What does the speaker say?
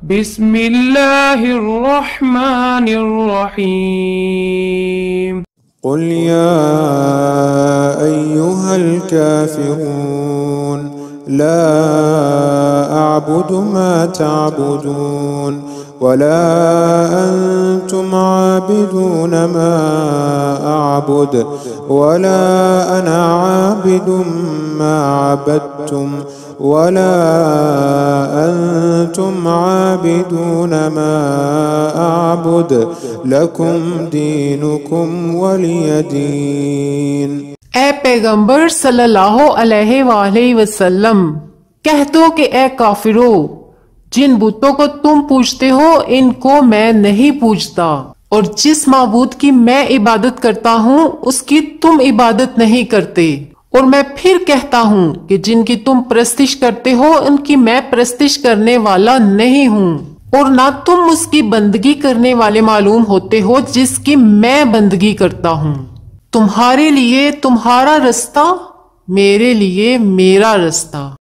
बिस्मिल्लाहिर्रहमानिर्रहीम। क़ुल या अय्युहल काफ़िरून ला अअबुदु मा तअबुदून वला अंतुम आबिदून मा अअबुद वला अना आबिदुम मा अबदतुम वला अंतुम आबिदून मा अअबुद लकुम दीनुकुम वलिय दीन। ए पैगंबर सल्लल्लाहु अलैहि वसल्लम, कह दो कि ए काफिरो, जिन बुतों को तुम पूजते हो इनको मैं नहीं पूजता, और जिस माबूद की मैं इबादत करता हूँ उसकी तुम इबादत नहीं करते। और मैं फिर कहता हूँ कि जिनकी तुम प्रस्तिश करते हो उनकी मैं प्रस्तिश करने वाला नहीं हूँ, और ना तुम उसकी बंदगी करने वाले मालूम होते हो जिसकी मैं बंदगी करता हूँ। तुम्हारे लिए तुम्हारा रास्ता, मेरे लिए मेरा रास्ता।